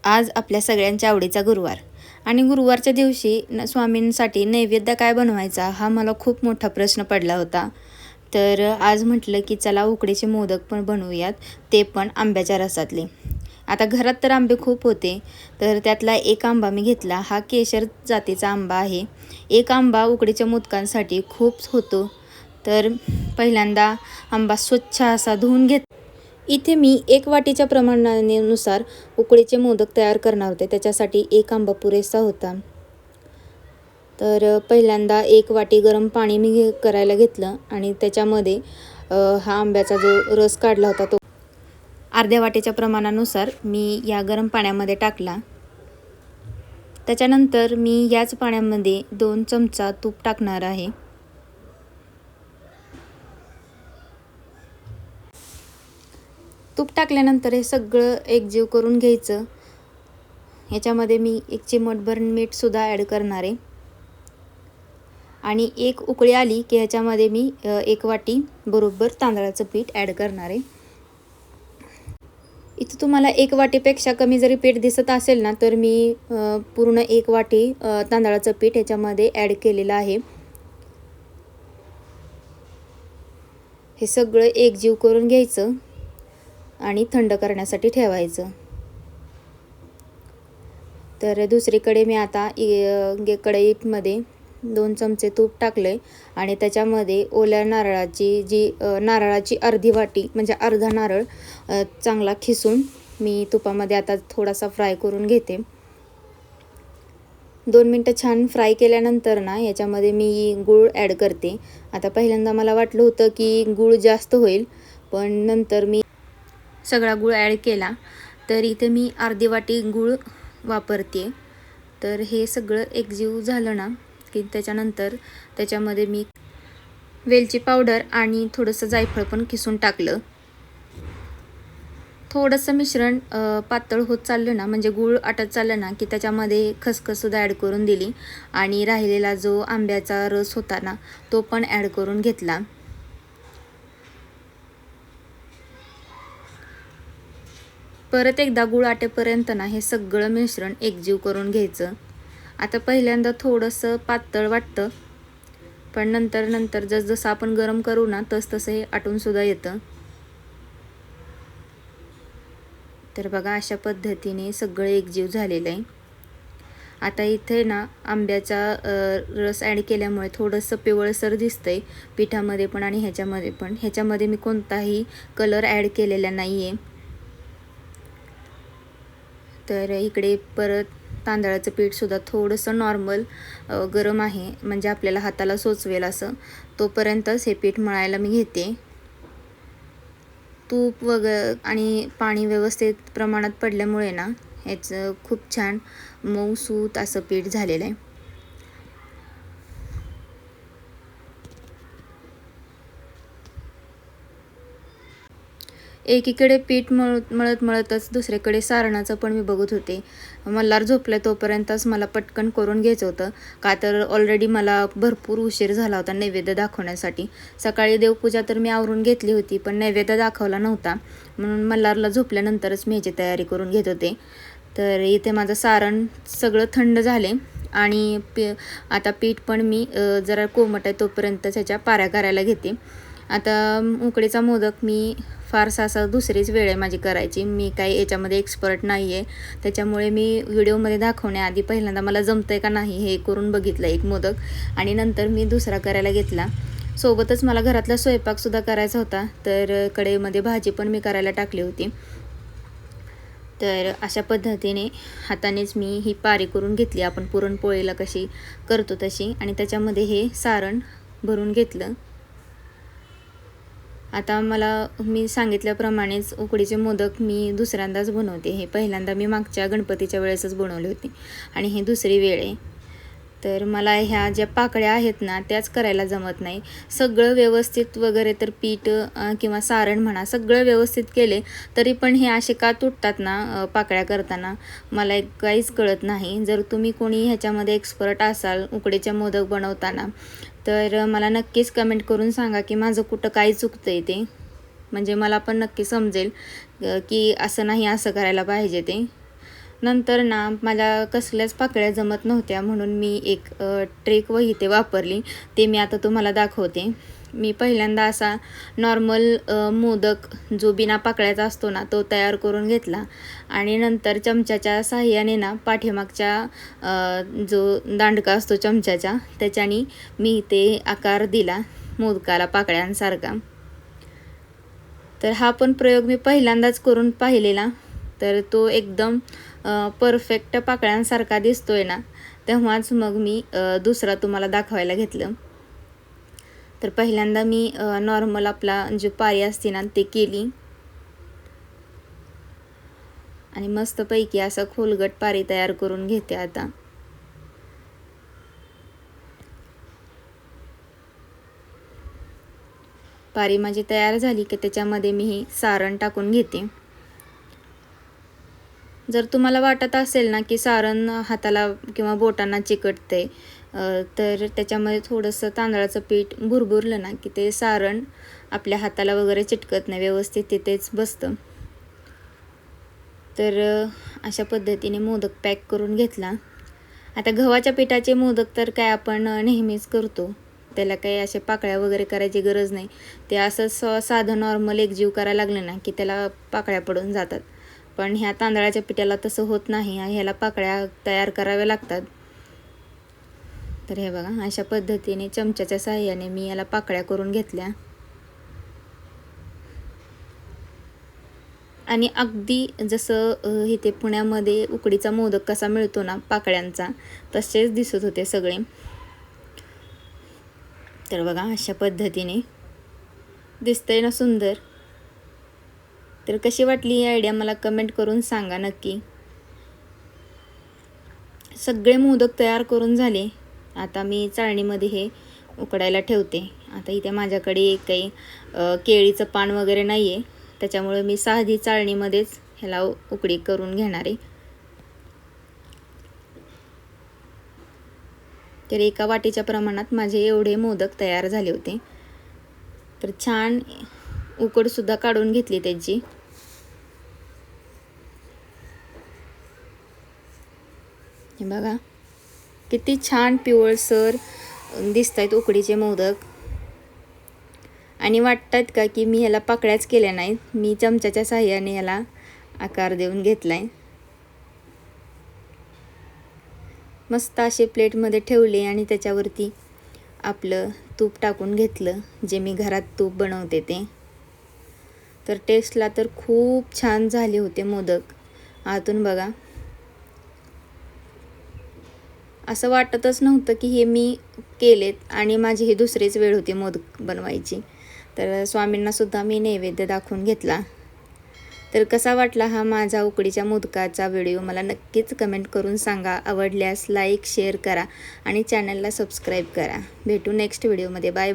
आज आपल्या सगळ्यांच्या आवडीचा गुरुवार आणि गुरुवारच्या दिवशी स्वामींसाठी नैवेद्य काय बनवायचा हा मला खूप मोठा प्रश्न पडला होता. तर आज म्हटलं की चला उकडीचे मोदक पण बनवूयात, ते पण आंब्याच्या रसातले. आता घरात तर आंबे खूप होते, तर त्यातला एक आंबा मी घेतला. हा केशर जातीचा आंबा आहे. एक आंबा उकडीच्या मोदकांसाठी खूप होतो. तर पहिल्यांदा आंबा स्वच्छ असा धुवून घेत. इथे मी 1 वाटीच्या प्रमाणानुसार उकडीचे मोदक तयार करणार होते. त्याच्यासाठी एक आंबा पुरेसा होता. तर पहिल्यांदा 1 वाटी गरम पाणी मी करायला घेतलं आणि त्याच्यामध्ये हा आंब्याचा जो रस काढला होता तो अर्ध्या वाटीच्या प्रमाणानुसार मी या गरम पाण्यामध्ये टाकला. त्याच्यानंतर मी याच पाण्यामध्ये 2 चमचा तूप टाकणार आहे. तूप टाकल्यानंतर हे सगळं एकजीव करून घ्यायचं. ह्याच्यामध्ये मी 1 चिमटभर मीठसुद्धा ॲड करणार आहे आणि एक उकळी आली की ह्याच्यामध्ये मी 1 वाटी बरोबर तांदळाचं पीठ ॲड करणार आहे. इथं तुम्हाला 1 वाटीपेक्षा कमी जरी पीठ दिसत असेल ना, तर मी पूर्ण 1 वाटी तांदळाचं पीठ ह्याच्यामध्ये ॲड केलेलं आहे. हे सगळं एकजीव करून घ्यायचं आणि थंड करण्यासाठी ठेवायचं. तर दुसरीकडे मी आता कढईमध्ये 2 चमचे तूप टाकले आणि त्याच्यामध्ये ओल्या नारळाची अर्धी वाटी म्हणजे अर्धा नारळ चांगला खिसून मी तुपामध्ये आता थोडासा फ्राय करून घेते. 2 मिनटं छान फ्राय केल्यानंतर ना याच्यामध्ये मी गूळ ॲड करते. आता पहिल्यांदा मला वाटलं होतं की गूळ जास्त होईल, पण नंतर मी सगळा गूळ ॲड केला. तर इथे मी अर्धी वाटी गूळ वापरते. तर हे सगळं एकजीव झालं ना की त्याच्यानंतर त्याच्यामध्ये मी वेलची पावडर आणि थोडंसं जायफळ पण किसून टाकलं. थोडंसं मिश्रण पातळ होत चाललं ना, म्हणजे गूळ आटत चाललं ना की त्याच्यामध्ये खसखससुद्धा ॲड करून दिली आणि राहिलेला जो आंब्याचा रस होता ना तो पण ॲड करून घेतला. परत एकदा गूळ आटेपर्यंत ना हे सगळं मिश्रण एकजीव करून घ्यायचं. आता पहिल्यांदा थोडंसं पातळ वाटतं, पण नंतर जसजसं आपण गरम करू ना तसं हे आटूनसुद्धा येतं. तर बघा अशा पद्धतीने सगळं एकजीव झालेलं आहे. आता इथे ना आंब्याचा रस ॲड केल्यामुळे थोडंसं पिवळसर दिसतंय पिठामध्ये पण आणि ह्याच्यामध्ये पण. ह्याच्यामध्ये मी कोणताही कलर ॲड केलेला नाही आहे. तर इकडे परत तांदळाचं पीठसुद्धा थोडंसं नॉर्मल गरम आहे, म्हणजे आपल्याला हाताला सोचवेल असं, तोपर्यंतच हे पीठ मळायला मी घेते. तूप आणि पाणी व्यवस्थित प्रमाणात पडल्यामुळे ना ह्याचं खूप छान मऊसूत असं पीठ झालेलं आहे. एकीकडे पीठ मळतच दुसरीकडे सारणाचं पण मी बघत होते. मल्हार झोपले तोपर्यंतच मला पटकन करून घ्यायचं होतं, का तर ऑलरेडी मला भरपूर उशीर झाला होता नैवेद्य दाखवण्यासाठी. सकाळी देवपूजा तर मी आवरून घेतली होती, पण नैवेद्य दाखवला नव्हता, म्हणून मल्हारला झोपल्यानंतरच मी ह्याची तयारी करून घेत होते. तर इथे माझं सारण सगळं थंड झाले आणि आता पीठ पण मी जरा कोमट आहे तोपर्यंतच ह्याच्या पाऱ्या करायला घेते. आता उकडीचा मोदक मी फारसा असा दुसरीच वेळ आहे माझी करायची. मी काही याच्यामध्ये एक्सपर्ट नाही आहे, त्याच्यामुळे मी व्हिडिओमध्ये दाखवण्याआधी पहिल्यांदा मला जमतं आहे का नाही हे करून बघितलं एक मोदक आणि नंतर मी दुसरा करायला घेतला. सोबतच मला घरातला स्वयंपाकसुद्धा करायचा होता, तर कढईमध्ये भाजी पण मी करायला टाकली होती. तर अशा पद्धतीने हातानेच मी ही पारी करून घेतली, आपण पुरणपोळीला कशी करतो तशी, आणि त्याच्यामध्ये हे सारण भरून घेतलं. आता मी सांगितल्याप्रमाणेच उकडीचे मोदक मी दुसऱ्यांदाच बनवते. हे पहिल्यांदा मी मागच्या गणपतीच्या वेळेसच बनवले होते आणि ही दुसरी वेळ आहे. तर मला ह्या ज्या पाकळ्या आहेत ना त्याच करायला जमत नाही. सगळं व्यवस्थित वगैरे तर पीठ किंवा सारण म्हणा सगळं व्यवस्थित केले तरी पण हे असे का तुटतात ना पाकळ्या करताना, मला काहीच कळत नाही. जर तुम्ही कोणी ह्याच्यामध्ये एक्सपर्ट असाल उकडीचे मोदक बनवताना, तर मला नक्कीच कमेंट करून सांगा की माझं कुठं काय चुकतं आहे ते, म्हणजे मला पण नक्की समजेल की असं नाही असं करायला पाहिजे ते. नंतर ना माझ्या कसल्याच पाकळ्या जमत नव्हत्या, म्हणून मी एक ट्रिक वही ते वापरली. ते मी आता तुम्हाला दाखवते. मी पहिल्यांदा असा नॉर्मल मोदक जो बिना पाकळ्याचा असतो ना, तो तयार करून घेतला आणि नंतर चमच्याच्या साहाय्याने ना पाठीमागच्या जो दांडका असतो चमच्याचा, त्याच्याने मी ते आकार दिला मोदकाला पाकळ्यांसारखा. तर हा पण प्रयोग मी पहिल्यांदाच करून पाहिलेला. तर तो एकदम परफेक्ट पाकळ्यांसारखा दिसतोय ना, तेव्हाच मग मी दुसरा तुम्हाला दाखवायला घेतलं. तर पहिल्यांदा मी नॉर्मल आपला जी पारी असते ना ते केली आणि मस्तपैकी असं खोलगट पारी तयार करून घेते आता. पारी माझी तयार झाली की त्याच्यामध्ये मी ही सारण टाकून घेते. जर तुम्हाला वाटत असेल ना की सारण हाताला किंवा बोटांना चिकटते, तर त्याच्यामध्ये थोडंसं तांदळाचं पीठ भुरभुरलं ना की ते सारण आपल्या हाताला वगैरे चिटकत नाही, व्यवस्थित तिथेच बसतं. तर अशा पद्धतीने मोदक पॅक करून घेतला. आता गव्हाच्या पिठाचे मोदक तर काय आपण नेहमीच करतो, त्याला काही असे पाकळ्या वगैरे करायची गरज नाही. ते असं साधं नॉर्मल एकजीव करायला लागलं ना की त्याला पाकळ्या पडून जातात. पण ह्या तांदळाच्या पिठाला तसं होत नाही, ह्याला पाकळ्या तयार कराव्या लागतात. तर हे बघा, अशा पद्धतीने चमच्याच्या साहाय्याने मी याला पाकळ्या करून घेतल्या आणि अगदी जसं इथे पुण्यामध्ये उकडीचा मोदक कसा मिळतो ना पाकळ्यांचा, तसेच दिसत होते सगळे. तर बघा, अशा पद्धतीने दिसतंय ना सुंदर. तर कशी वाटली ही आयडिया मला कमेंट करून सांगा नक्की. सगळे मोदक तयार करून झाले. आता मी चाळणीमध्ये हे उकडायला ठेवते. आता इथे माझ्याकडे काही केळीचं पान वगैरे नाही आहे, त्याच्यामुळे मी साधी चाळणीमध्येच ह्याला उकडी करून घेणार आहे. तर एका वाटीच्या प्रमाणात माझे एवढे मोदक तयार झाले होते. तर छान उकडसुद्धा काढून घेतली त्याची. हे बघा, किती छान पिवळसर दिसत आहेत उकडीचे मोदक. आणि वाटतात का की मी ह्याला पाकळ्याच केल्या नाहीत, मी चमच्याच्या साहाय्याने ह्याला आकार देऊन घेतलाय. मस्त असे प्लेटमध्ये ठेवले आणि त्याच्यावरती आपलं तूप टाकून घेतलं, जे मी घरात तूप बनवते ते. तर टेस्टला तर खूप छान झाले होते मोदक. आतून बघा, असं वाटतच नव्हतं की हे मी केलेत आणि माझी ही दुसरीच वेळ होती मोदक बनवायची. तर स्वामींनासुद्धा मी नैवेद्य दाखवून घेतला. तर कसा वाटला हा माझा उकडीच्या मोदकाचा व्हिडिओ मला नक्कीच कमेंट करून सांगा. आवडल्यास लाईक शेअर करा आणि चॅनलला सबस्क्राईब करा. भेटू नेक्स्ट व्हिडिओमध्ये. बाय.